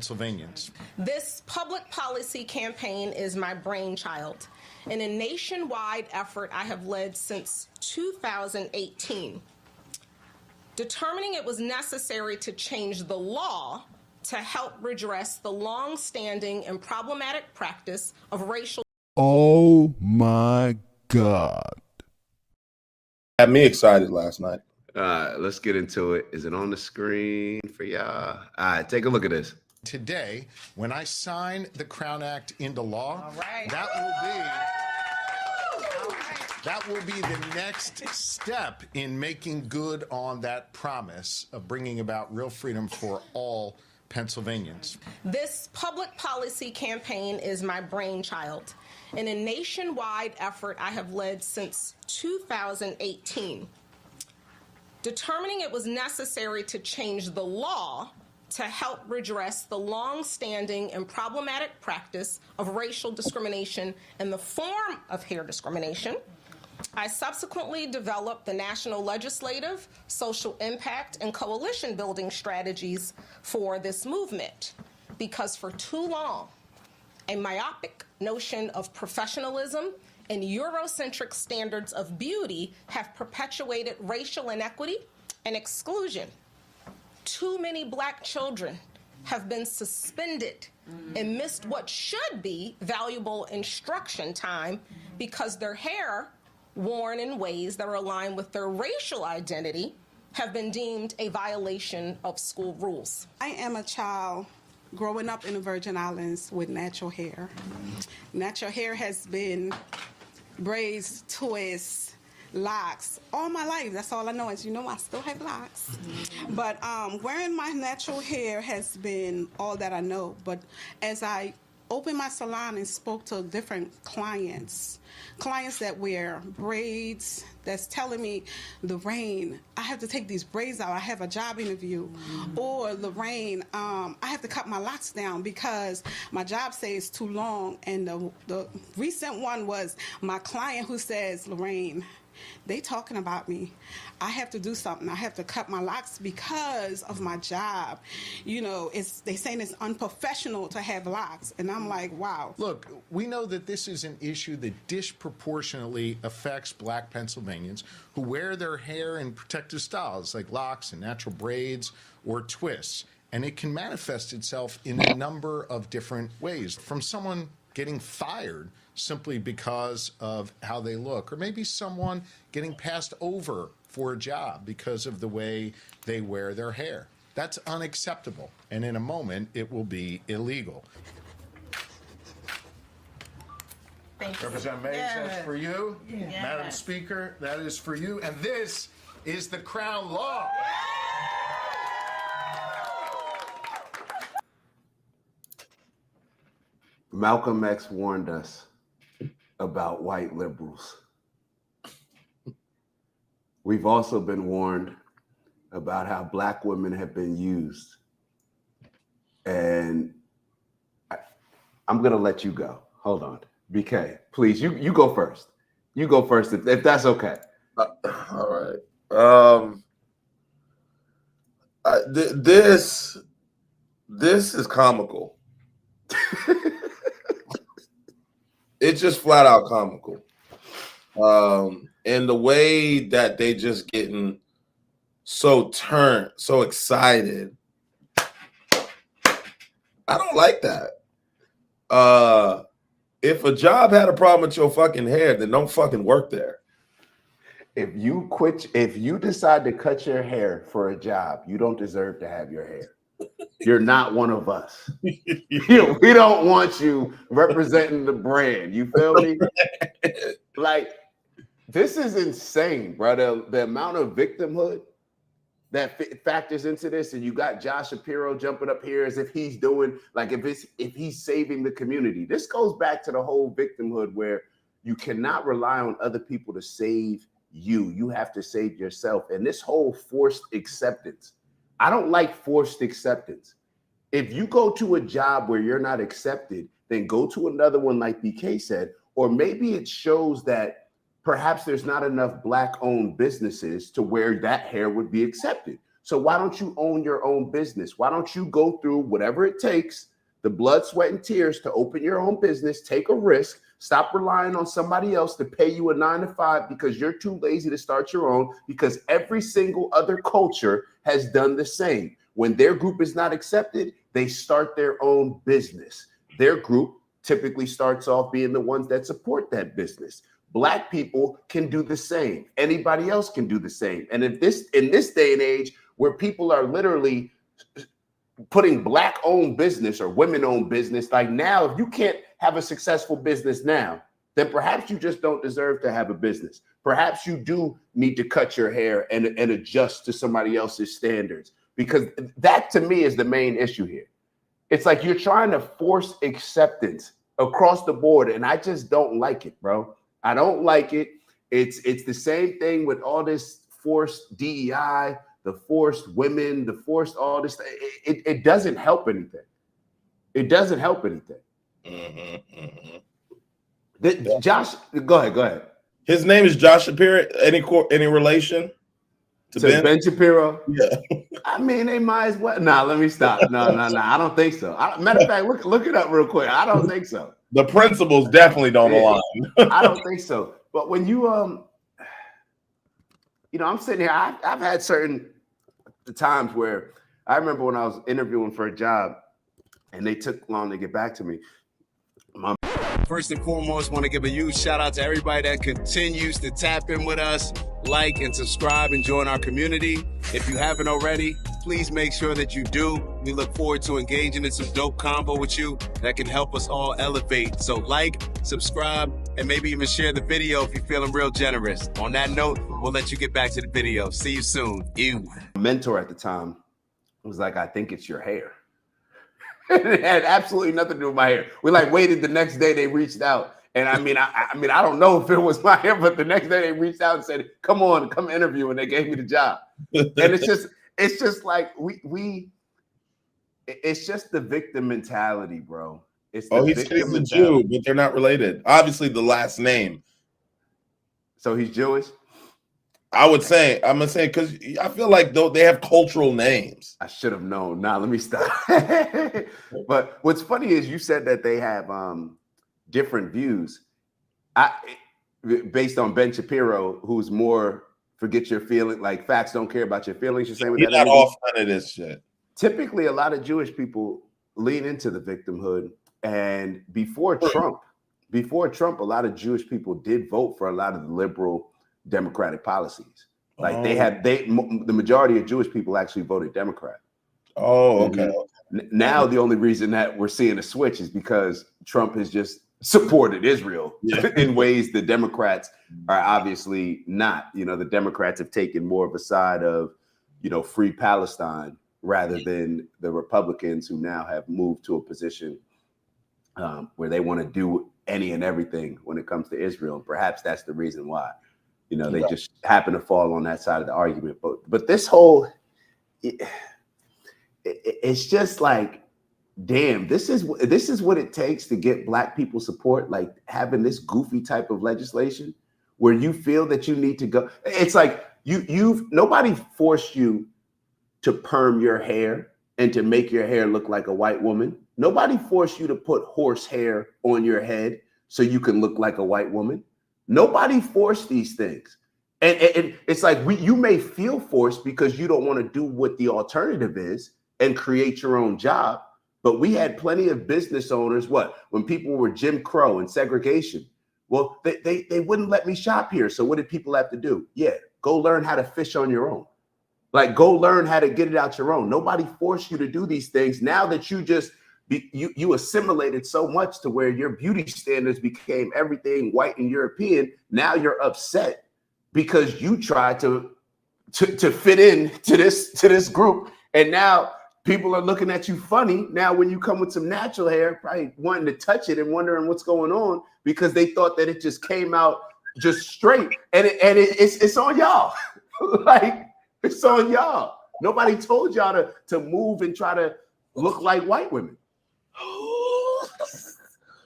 Pennsylvanians. This public policy campaign is my brainchild in a nationwide effort I have led since 2018, determining it was necessary to change the law to help redress the long-standing and problematic practice of racial. Oh my God. Had me excited last night. Let's get into it. Is it on the screen for y'all? All right, take a look at this. Today, when I sign the Crown Act into law, that will be the next step in making good on that promise of bringing about real freedom for all Pennsylvanians. This public policy campaign is my brainchild in a nationwide effort I have led since 2018, determining it was necessary to change the law to help redress the long-standing and problematic practice of racial discrimination in the form of hair discrimination. I subsequently developed the national legislative, social impact, and coalition building strategies for this movement because for too long, a myopic notion of professionalism and Eurocentric standards of beauty have perpetuated racial inequity and exclusion. Too many Black children have been suspended and missed what should be valuable instruction time because their hair, worn in ways that are aligned with their racial identity, have been deemed a violation of school rules. I am a child growing up in the Virgin Islands with natural hair. Natural hair has been braids, twists, locks all my life. That's all I know. As you know, I still have locks. But wearing my natural hair has been all that I know. But as I opened my salon and spoke to different clients that wear braids, that's telling me, Lorraine, I have to take these braids out. I have a job interview. Or Lorraine, I have to cut my locks down because my job says it's too long. And the recent one was my client who says, Lorraine, they talking about me. I have to do something. I have to cut my locks because of my job. You know, they saying it's unprofessional to have locks. And I'm like, wow. Look, we know that this is an issue that disproportionately affects Black Pennsylvanians who wear their hair in protective styles like locks and natural braids or twists. And it can manifest itself in a number of different ways, from someone getting fired simply because of how they look, or maybe someone getting passed over for a job because of the way they wear their hair. That's unacceptable, and in a moment, it will be illegal. Representative Mays, that's for you. Yes. Madam Speaker, that is for you. And this is the Crown Law. Malcolm X warned us about white liberals. We've also been warned about how Black women have been used. And I'm going to let you go. Hold on. BK, please, you go first. You go first if that's okay. All right. This is comical. It's just flat out comical. And the way that they just getting so excited, I don't like that. If a job had a problem with your fucking hair, then don't fucking work there. If you decide to cut your hair for a job, you don't deserve to have your hair. You're not one of us. We don't want you representing the brand. You feel me? Like, this is insane, bro. The amount of victimhood that factors into this, and you got Josh Shapiro jumping up here as if he's doing, like, if he's saving the community. This goes back to the whole victimhood where you cannot rely on other people to save you. You have to save yourself. And this whole forced acceptance. I don't like forced acceptance. If you go to a job where you're not accepted, then go to another one like BK said, or maybe it shows that perhaps there's not enough Black-owned businesses to where that hair would be accepted. So why don't you own your own business? Why don't you go through whatever it takes, the blood, sweat, and tears to open your own business, take a risk, stop relying on somebody else to pay you a 9 to 5 because you're too lazy to start your own, because every single other culture has done the same. When their group is not accepted, they start their own business. Their group typically starts off being the ones that support that business. Black people can do the same. Anybody else can do the same. And in this day and age where people are literally putting Black-owned business or women-owned business, like now, if you can't have a successful business now, then perhaps you just don't deserve to have a business. Perhaps you do need to cut your hair and adjust to somebody else's standards, because that to me is the main issue here. It's like you're trying to force acceptance across the board, and I just don't like it, bro. I don't like it. It's the same thing with all this forced DEI, the forced women, the forced all this. It doesn't help anything. It doesn't help anything. Josh, go ahead. His name is Josh Shapiro. Any relation to Ben Shapiro? Yeah. I mean, they might as well. Nah, let me stop. No. I don't think so. Matter of fact, look it up real quick. I don't think so. The principles definitely don't align. I don't think so. But when you I'm sitting here. I've had certain times where I remember when I was interviewing for a job, and they took long to get back to me. First and foremost, want to give a huge shout out to everybody that continues to tap in with us, like and subscribe and join our community. If you haven't already, please make sure that you do. We look forward to engaging in some dope combo with you that can help us all elevate. So like, subscribe, and maybe even share the video if you're feeling real generous. On that note, we'll let you get back to the video. See you soon. Mentor at the time was like, I think it's your hair. It had absolutely nothing to do with my hair. We waited the next day. They reached out, and I mean, I don't know if it was my hair, but the next day they reached out and said, "Come on, come interview," and they gave me the job. And it's just like it's just the victim mentality, bro. He's a Jew, but they're not related. Obviously, the last name. So he's Jewish. I'm gonna say because I feel like though they have cultural names. I should have known. Now let me stop. But what's funny is you said that they have different views. Based on Ben Shapiro, who's more forget your feelings, like facts don't care about your feelings. You're saying He's not off none of this shit. Typically, a lot of Jewish people lean into the victimhood, and before Trump, a lot of Jewish people did vote for a lot of the liberal Democratic policies. Like the majority of Jewish people actually voted Democrat. Oh, okay. Now the only reason that we're seeing a switch is because Trump has just supported Israel in ways the Democrats are obviously not. The Democrats have taken more of a side of, free Palestine rather than the Republicans, who now have moved to a position where they want to do any and everything when it comes to Israel. Perhaps that's the reason why. They just happen to fall on that side of the argument. But this whole, it's just like, damn, this is what it takes to get Black people support, like having this goofy type of legislation where you feel that you need to go. It's like nobody forced you to perm your hair and to make your hair look like a white woman. Nobody forced you to put horse hair on your head so you can look like a white woman. Nobody forced these things. And it's like you may feel forced because you don't want to do what the alternative is and create your own job. But we had plenty of business owners, when people were Jim Crow and segregation, well, they wouldn't let me shop here. So what did people have to do? Yeah, go learn how to fish on your own. Like, go learn how to get it out your own. Nobody forced you to do these things. Now that you assimilated so much to where your beauty standards became everything white and European. Now you're upset because you tried to fit in to this group, and now people are looking at you funny. Now when you come with some natural hair, probably wanting to touch it and wondering what's going on because they thought that it just came out just straight, and it's on y'all. Like, it's on y'all. Nobody told y'all to move and try to look like white women.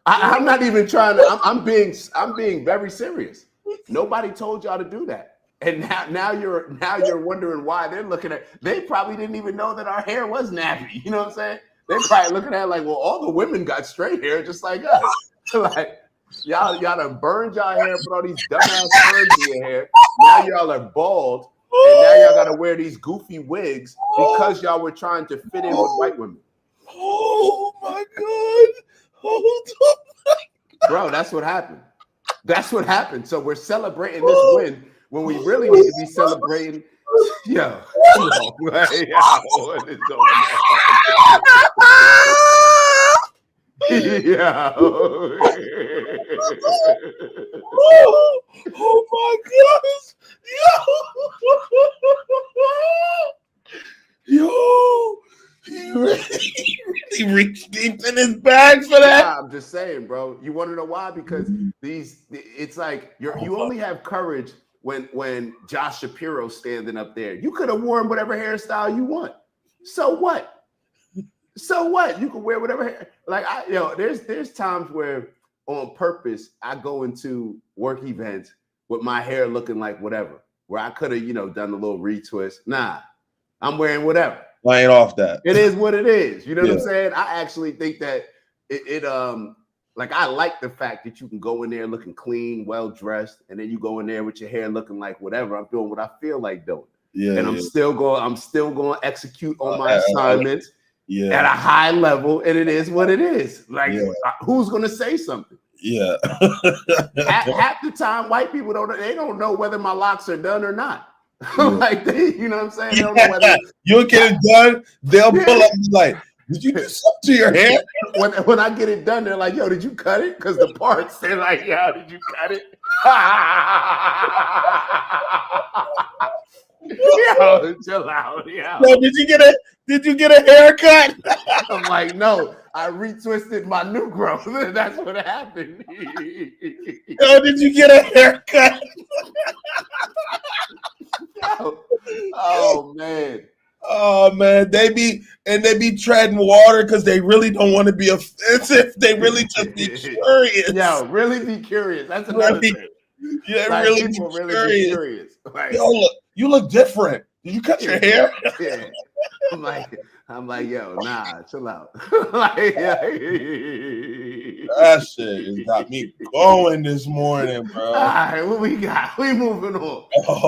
I'm not even trying to. I'm being very serious. Nobody told y'all to do that. And now you're wondering why they're looking at. They probably didn't even know that our hair was nappy. You know what I'm saying? They're probably looking at it like, well, all the women got straight hair just like us. Like y'all done burned y'all hair, put all these dumbass curls in your hair. Now y'all are bald, and now y'all got to wear these goofy wigs because y'all were trying to fit in with white women. Oh my God! Hold on, bro. That's what happened. That's what happened. So we're celebrating this win when we really need to be celebrating. Yo, what is going on? Oh my goodness! Yo, he reached deep in his bag for that. Yeah, I'm just saying, bro. You want to know why? Because it's like you only have courage when Josh Shapiro's standing up there. You could have worn whatever hairstyle you want. So what? So what? You can wear whatever hair. Like there's times where on purpose I go into work events with my hair looking like whatever, where I could have done a little retwist. Nah, I'm wearing whatever. I ain't off that. It is what it is. You know what I'm saying? I actually think that I like the fact that you can go in there looking clean, well dressed, and then you go in there with your hair looking like whatever. I'm doing what I feel like doing. Yeah. And I'm still going to execute on my assignments at a high level, and it is what it is. Like who's gonna say something? Yeah. Half the time, white people don't know whether my locks are done or not. Like you know what I'm saying? They don't know whether you'll get it done. They'll pull up and be like, did you do something to your hair? When I get it done, they're like, yo, did you cut it? Because the parts, they're like, yo, did you cut it? Yo, chill out. Yo, did you get a haircut? I'm like, no, I retwisted my new growth. That's what happened. Yo, did you get a haircut? Oh man. Oh man, they be treading water because they really don't want to be offensive. They really just be curious. Yo, really be curious. That's another thing. Yeah, like, really be curious. Like, yo, you look different. Did you cut your hair? Yeah. I'm like, yo, nah, chill out. Like, that shit has got me going this morning, bro. All right, what we got? We moving on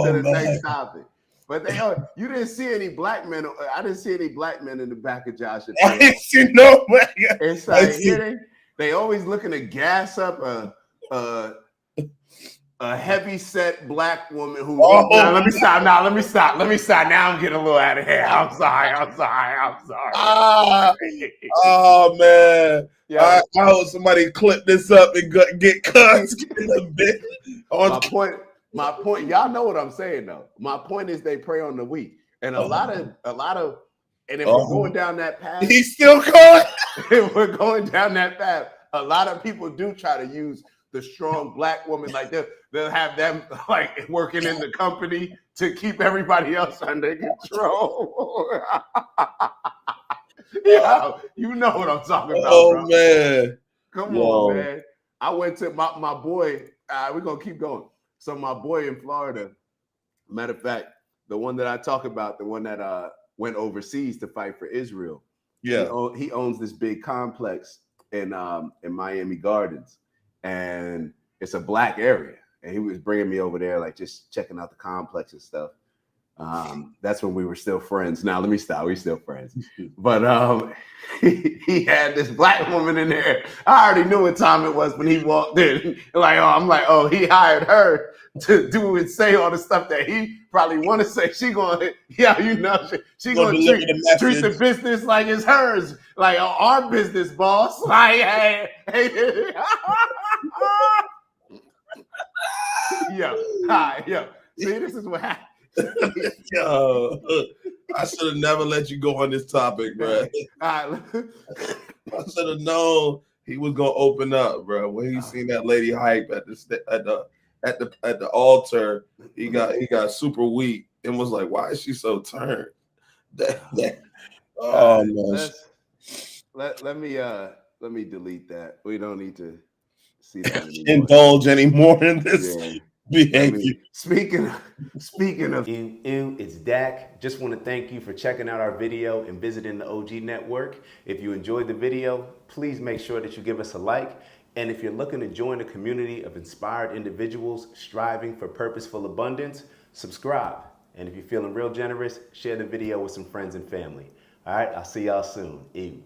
to the next topic. But you didn't see any black men. I didn't see any black men in the back of Josh. I didn't see no man. It's like they always looking to gas up a heavy set black woman who. Now, let me stop. Now I'm getting a little out of here. I'm sorry. Oh man. Yeah. I hope somebody clip this up and get cuts. My point, y'all know what I'm saying though. My point is they prey on the weak, and a lot of, and if we're going down that path, he's still going. If we're going down that path, a lot of people do try to use the strong black woman, like they'll have them like working in the company to keep everybody else under control. Yeah, you know what I'm talking about. Oh bro. Man, come on, man. I went to my boy. We're gonna keep going. So my boy in Florida, matter of fact, the one that I talk about, the one that went overseas to fight for Israel. Yeah, he owns this big complex in Miami Gardens, and it's a black area. And he was bringing me over there, like just checking out the complex and stuff. That's when we were still friends. Now let me stop. We're still friends. But he had this black woman in there. I already knew what time it was when he walked in. I'm like, he hired her to do and say all the stuff that he probably want to say. She gonna, she gonna treat the business like it's hers, like our business, boss. Like, hey. Yo. See, this is what happened. Yo, I should have never let you go on this topic, bro. I should have known he was gonna open up, bro. When he seen that lady hype at the altar, he got super weak and was like, "Why is she so turned?" Oh man. Let me delete that. We don't need to see that anymore. Indulge anymore in this. Speaking of it's Dak. Just want to thank you for checking out our video and visiting the OG Network. If you enjoyed the video, please make sure that you give us a like. And if you're looking to join a community of inspired individuals striving for purposeful abundance, subscribe. And if you're feeling real generous, share the video with some friends and family. All right, I'll see y'all soon. Ew.